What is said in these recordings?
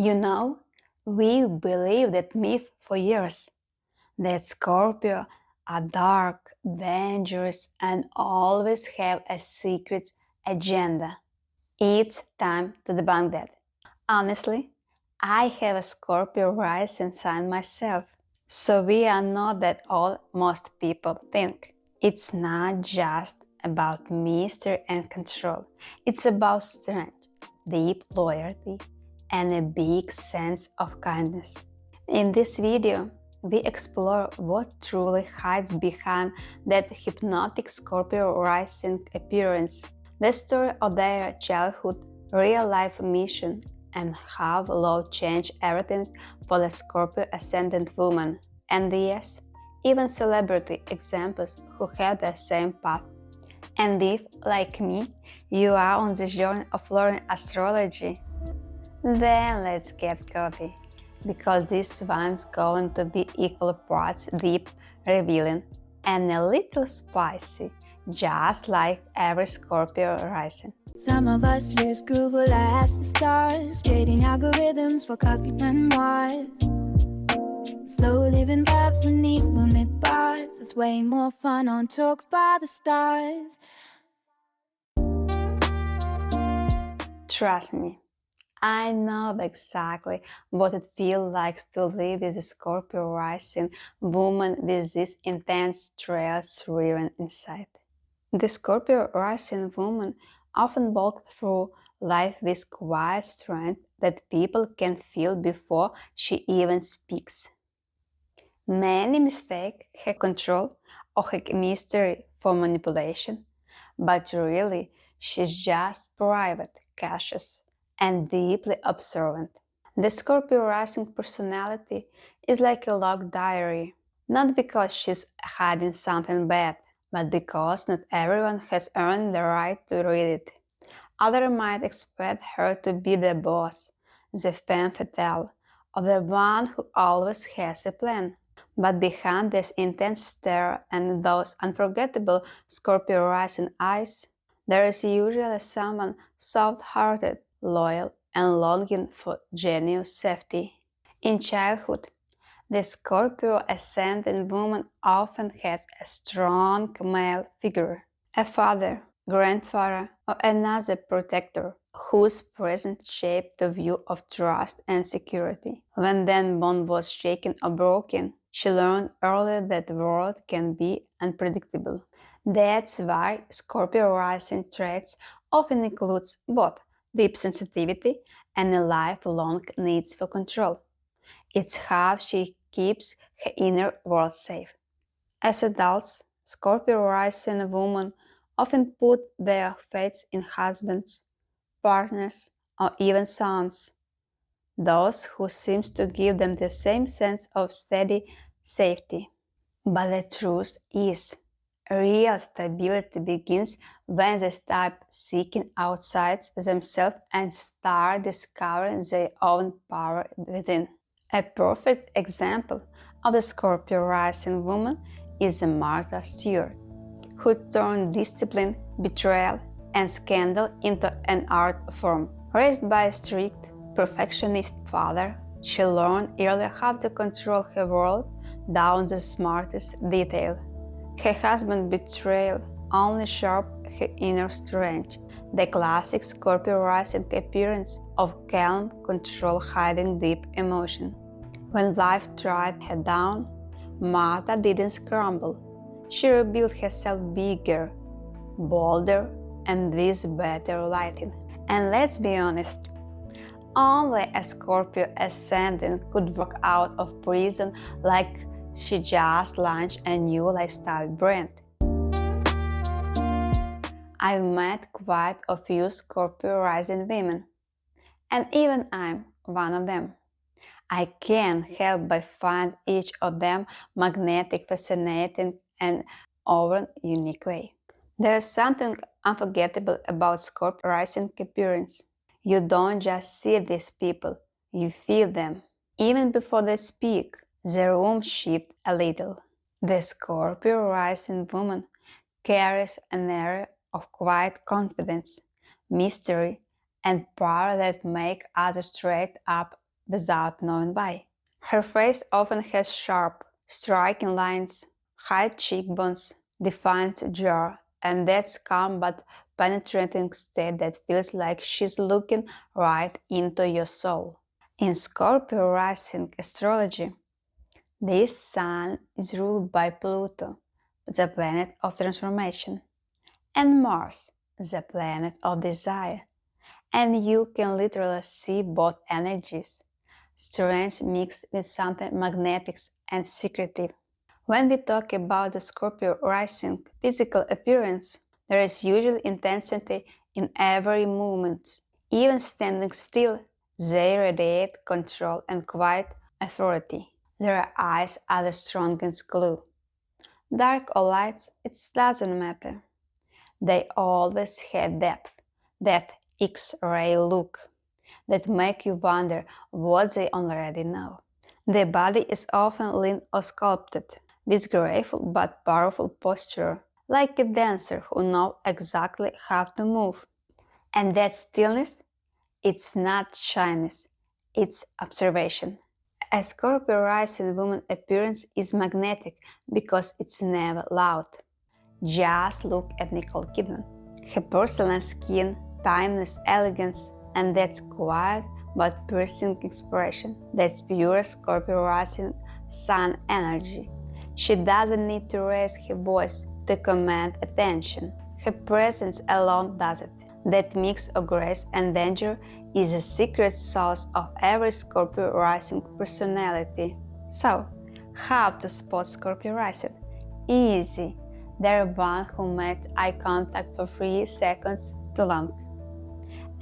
You know, we believed that myth for years, that Scorpio are dark, dangerous, and always have a secret agenda. It's time to debunk that. Honestly, I have a Scorpio rising sign myself, so we are not that all most people think. It's not just about mystery and control. It's about strength, deep loyalty, and a big sense of kindness. In this video, we explore what truly hides behind that hypnotic Scorpio rising appearance, the story of their childhood, real-life mission, and how love changed everything for the Scorpio ascendant woman. And yes, even celebrity examples who have the same path. And if, like me, you are on this journey of learning astrology, then let's get cozy, because this one's going to be equal parts deep, revealing, and a little spicy, just like every Scorpio rising. Some of us just Google ask the stars, trading algorithms for cosmic memoirs. Slow living vibes beneath moonlit bars. It's way more fun on Talks by the Stars. Trust me, I know exactly what it feels like to live with a Scorpio rising woman with this intense stress rearing inside. The Scorpio rising woman often walks through life with quiet strength that people can feel before she even speaks. Many mistake her control or her mystery for manipulation, but really she's just private, cautious, and deeply observant. The Scorpio rising personality is like a locked diary, not because she's hiding something bad, but because not everyone has earned the right to read it. Others might expect her to be the boss, the femme fatale, or the one who always has a plan. But behind this intense stare and those unforgettable Scorpio rising eyes, there is usually someone soft-hearted, loyal, and longing for genuine safety. In childhood, the Scorpio ascendant woman often had a strong male figure, a father, grandfather, or another protector, whose presence shaped the view of trust and security. When that bond was shaken or broken, she learned early that the world can be unpredictable. That's why Scorpio rising traits often includes both deep sensitivity and a lifelong need for control. It's how she keeps her inner world safe. As adults, Scorpio rising women often put their faith in husbands, partners, or even sons, those who seem to give them the same sense of steady safety. But the truth is, real stability begins when they stop seeking outside themselves and start discovering their own power within. A perfect example of the Scorpio rising woman is Martha Stewart, who turned discipline, betrayal, and scandal into an art form. Raised by a strict, perfectionist father, she learned early how to control her world down to the smartest detail. Her husband's betrayal only sharpened her inner strength, the classic Scorpio rising appearance of calm control hiding deep emotion. When life tried her down, Martha didn't scramble. She rebuilt herself bigger, bolder, and with better lighting. And let's be honest, only a Scorpio ascendant could walk out of prison like she just launched a new lifestyle brand. I've met quite a few Scorpio rising women, and even I'm one of them. I can't help but find each of them magnetic, fascinating, and own unique way. There is something unforgettable about Scorpio rising appearance. You don't just see these people, you feel them. Even before they speak, the room shifts a little. The Scorpio rising woman carries an air of quiet confidence, mystery, and power that make others straight up without knowing why. Her face often has sharp, striking lines, high cheekbones, defined jaw, and that calm but penetrating state that feels like she's looking right into your soul. In Scorpio rising astrology, this sun is ruled by Pluto, the planet of transformation, and Mars, the planet of desire. And you can literally see both energies, strange mixed with something magnetic and secretive. When we talk about the Scorpio rising physical appearance, there is usually intensity in every movement. Even standing still, they radiate control and quiet authority. Their eyes are the strongest glue. Dark or light, it doesn't matter. They always have depth, that X-ray look that make you wonder what they already know. Their body is often lean or sculpted, with graceful but powerful posture, like a dancer who knows exactly how to move. And that stillness, it's not shyness, it's observation. A Scorpio rising woman appearance is magnetic because it's never loud. Just look at Nicole Kidman. Her porcelain skin, timeless elegance, and that quiet but piercing expression. That's pure Scorpio rising sun energy. She doesn't need to raise her voice to command attention. Her presence alone does it. That mix of grace and danger is a secret sauce of every Scorpio rising personality. So, how to spot Scorpio rising? Easy. They're one who made eye contact for 3 seconds too long.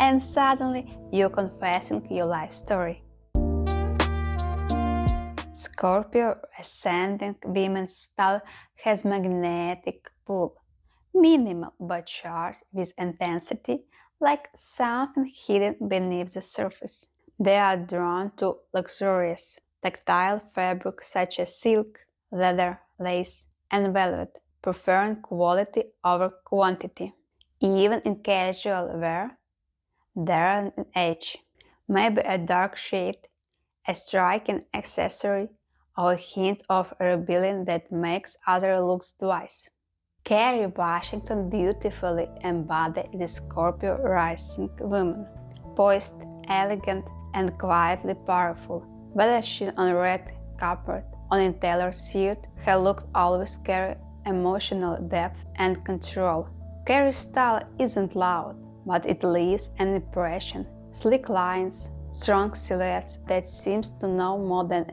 And suddenly you're confessing your life story. Scorpio ascending women's style has magnetic pull, minimal but charged with intensity, like something hidden beneath the surface. They are drawn to luxurious, tactile fabric such as silk, leather, lace, and velvet, preferring quality over quantity. Even in casual wear, they're an edge, maybe a dark shade, a striking accessory, or a hint of rebellion that makes others look twice. Kerry Washington beautifully embodied the Scorpio rising woman, poised, elegant, and quietly powerful. Whether she on red carpet or in tailored suit, her look always carried emotional depth and control. Kerry's style isn't loud, but it leaves an impression. Sleek lines, strong silhouettes that seems to know more than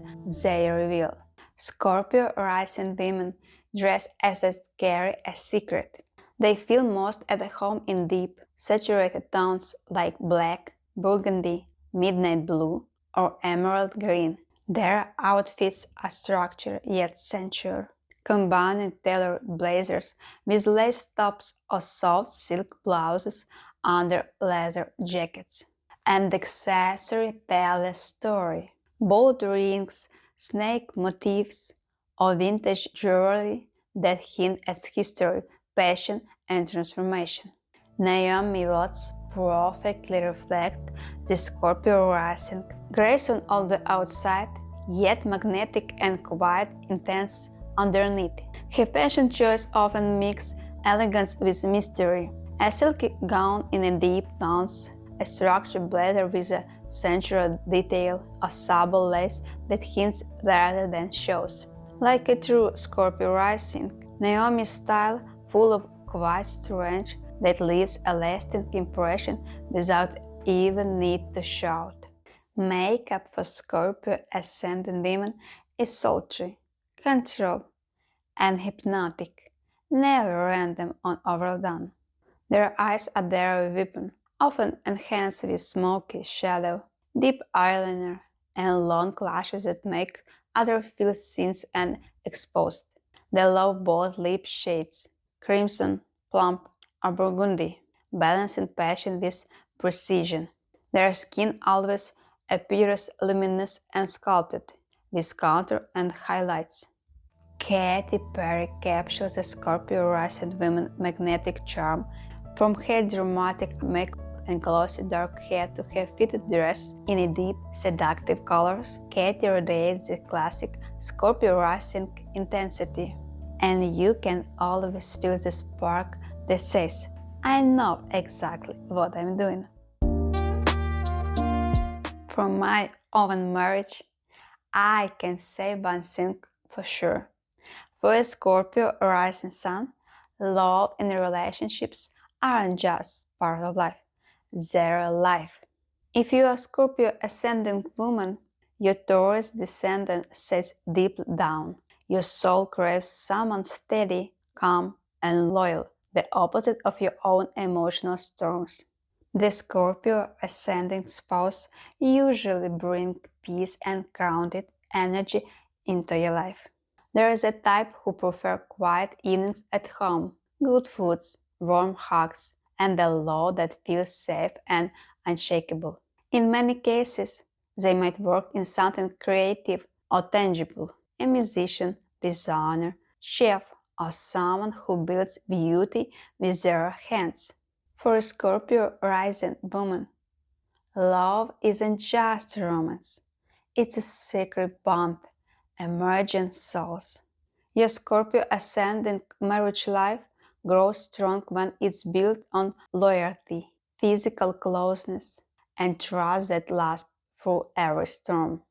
they reveal. Scorpio rising women dress as they carry a secret. They feel most at home in deep, saturated tones like black, burgundy, midnight blue, or emerald green. Their outfits are structured yet sensual, combining tailored blazers with lace tops or soft silk blouses under leather jackets. And the accessories tell a story. Bold rings, snake motifs, or vintage jewelry that hint at history, passion, and transformation. Naomi Watts perfectly reflect the Scorpio rising, graceful on the outside, yet magnetic and quite intense underneath. Her fashion choice often mix elegance with mystery. A silky gown in a deep tones, a structured blazer with a sensual detail, a sable lace that hints rather than shows. Like a true Scorpio rising, Naomi's style full of quiet strength that leaves a lasting impression without even need to shout. Makeup for Scorpio ascendant women is sultry, controlled, and hypnotic, never random or overdone. Their eyes are their weapon, often enhanced with smoky shadow, deep eyeliner, and long lashes that make others feel seen and exposed. They love both lip shades, crimson, plump, or burgundy, balancing passion with precision. Their skin always appears luminous and sculpted, with contour and highlights. Katy Perry captures the Scorpio rising woman's magnetic charm from her dramatic makeup and glossy dark hair to her fitted dress in a deep, seductive colors, Katie radiates the classic Scorpio Rising intensity. And you can always feel the spark that says, I know exactly what I'm doing. From my own marriage, I can say one thing for sure. For a Scorpio rising sun, love and relationships aren't just part of life, they're life. If you are a Scorpio ascendant woman, your Taurus descendant sits deep down. Your soul craves someone steady, calm, and loyal, the opposite of your own emotional storms. The Scorpio ascending spouse usually brings peace and grounded energy into your life. There is a type who prefer quiet evenings at home, good foods, warm hugs, and a love that feels safe and unshakable. In many cases, they might work in something creative or tangible, a musician, designer, chef, or someone who builds beauty with their hands. For a Scorpio rising woman, love isn't just romance, it's a sacred bond, emerging souls. Your Scorpio ascending marriage life grows strong when it's built on loyalty, physical closeness, and trust that lasts through every storm.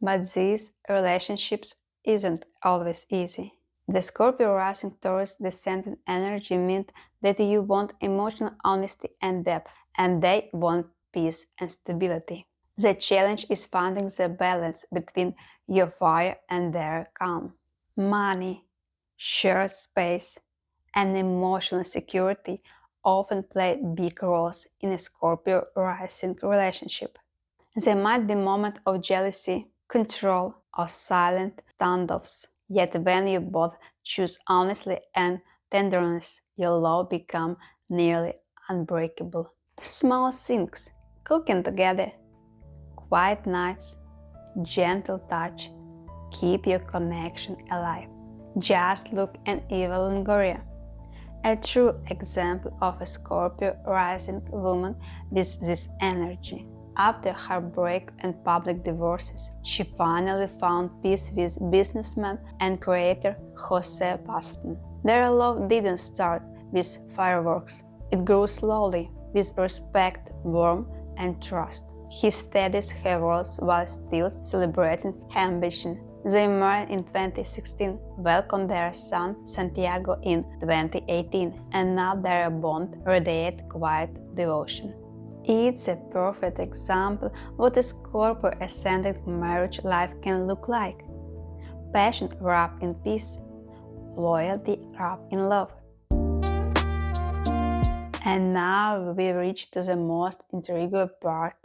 But these relationships isn't always easy. The Scorpio rising Taurus descending energy means that you want emotional honesty and depth, and they want peace and stability. The challenge is finding the balance between your fire and their calm. Money, shared space, and emotional security often play big roles in a Scorpio rising relationship. There might be moments of jealousy, control, or silent standoffs. Yet when you both choose honesty and tenderness, your love becomes nearly unbreakable. Small things, cooking together, quiet nights, gentle touch, keep your connection alive. Just look at Eva Longoria, a true example of a Scorpio rising woman with this energy. After heartbreak and public divorces, she finally found peace with businessman and creator Jose Baston. Their love didn't start with fireworks. It grew slowly, with respect, warmth, and trust. He steadies her roles while still celebrating her ambition. They married in 2016, welcomed their son Santiago in 2018, and now their bond radiates quiet devotion. It's a perfect example what a Scorpio ascendant marriage life can look like. Passion wrapped in peace, loyalty wrapped in love. And now we reach to the most intriguing part,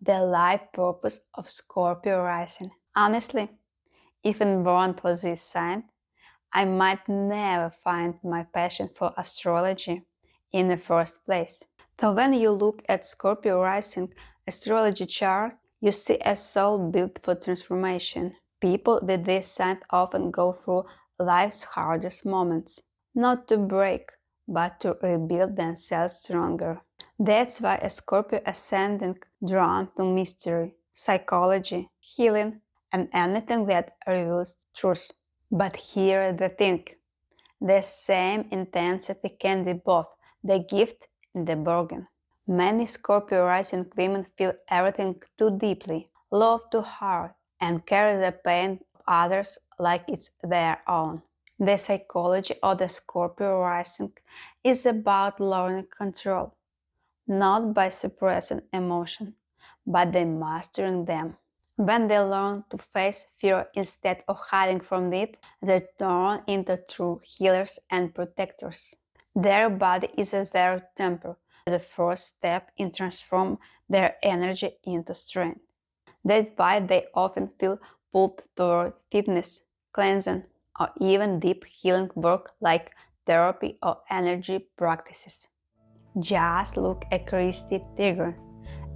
the life purpose of Scorpio rising. Honestly, even born for this sign, I might never find my passion for astrology in the first place. So when you look at Scorpio rising astrology chart, you see a soul built for transformation. People with this sign often go through life's hardest moments, not to break, but to rebuild themselves stronger. That's why a Scorpio ascending drawn to mystery, psychology, healing, and anything that reveals truth. But here's the thing. The same intensity can be both the gift and the bargain. Many Scorpio rising women feel everything too deeply, love too hard, and carry the pain of others like it's their own. The psychology of the Scorpio rising is about learning control, not by suppressing emotion, but by mastering them. When they learn to face fear instead of hiding from it, they turn into true healers and protectors. Their body is their temple, the first step in transforming their energy into strength. That's why they often feel pulled toward fitness, cleansing, or even deep healing work like therapy or energy practices. Just look at Christy Teigen,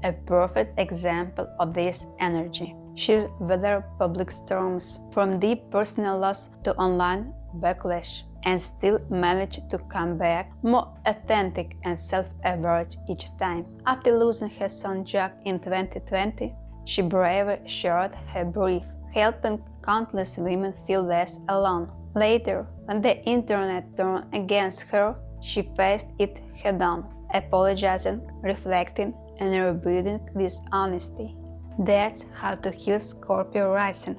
a perfect example of this energy. She weathered public storms, from deep personal loss to online backlash, and still manage to come back more authentic and self-aware each time. After losing her son Jack in 2020, she bravely shared her grief, helping countless women feel less alone. Later, when the internet turned against her, she faced it head-on, apologizing, reflecting, and rebuilding with honesty. That's how to heal Scorpio Rising,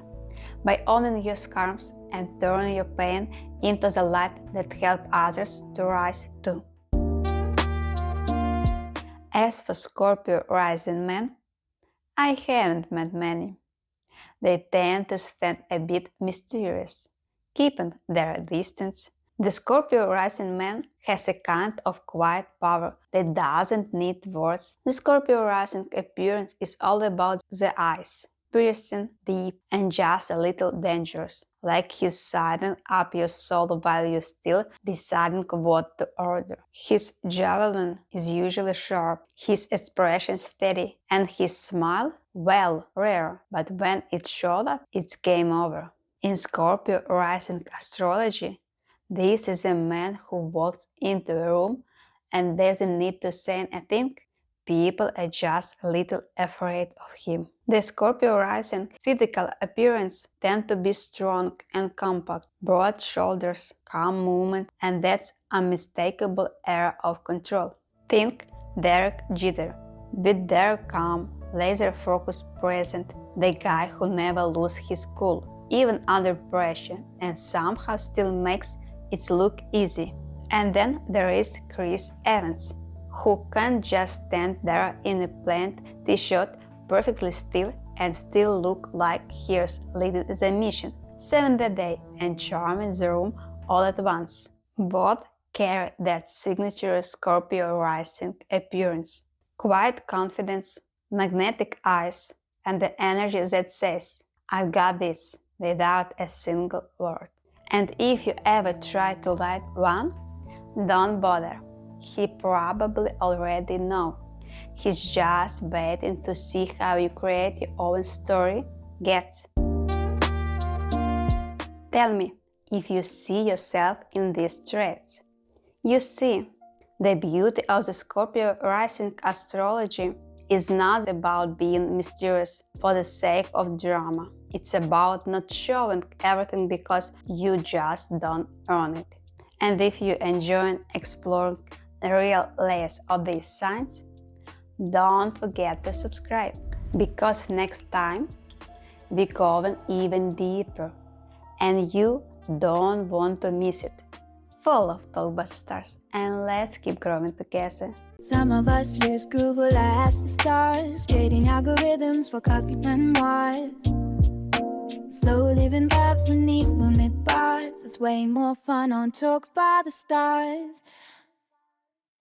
by owning your scars and turning your pain into the light that helps others to rise too. As for Scorpio Rising men, I haven't met many. They tend to stand a bit mysterious, keeping their distance. The Scorpio rising man has a kind of quiet power that doesn't need words. The Scorpio rising appearance is all about the eyes, piercing, deep, and just a little dangerous, like he's siding up your soul while you're still deciding what to order. His javelin is usually sharp, his expression steady, and his smile, well, rare, but when it shows up, it's game over. In Scorpio rising astrology, this is a man who walks into a room and doesn't need to say anything. People are just a little afraid of him. The Scorpio rising physical appearance tends to be strong and compact, broad shoulders, calm movement, and that unmistakable air of control. Think Derek Jeter, with their calm, laser-focused presence, the guy who never loses his cool, even under pressure, and somehow still makes it look easy. And then there is Chris Evans, who can just stand there in a plain t-shirt perfectly still and still look like he's leading the mission, saving the day and charming the room all at once. Both carry that signature Scorpio rising appearance, quiet confidence, magnetic eyes, and the energy that says, "I've got this," without a single word. And if you ever try to light one, don't bother. He probably already knows. He's just waiting to see how you create your own story gets. Tell me if you see yourself in these traits. You see, the beauty of the Scorpio rising astrology is not about being mysterious for the sake of drama. It's about not showing everything because you just don't earn it. And if you enjoy exploring the real layers of these signs, don't forget to subscribe, because next time we're going even deeper and you don't want to miss it. Follow Talk by the Stars and let's keep growing together. Some of us just Google ask the stars, trading algorithms for cosmic memoirs. Slow living vibes beneath moonlit bars. It's way more fun on Talks by the Stars.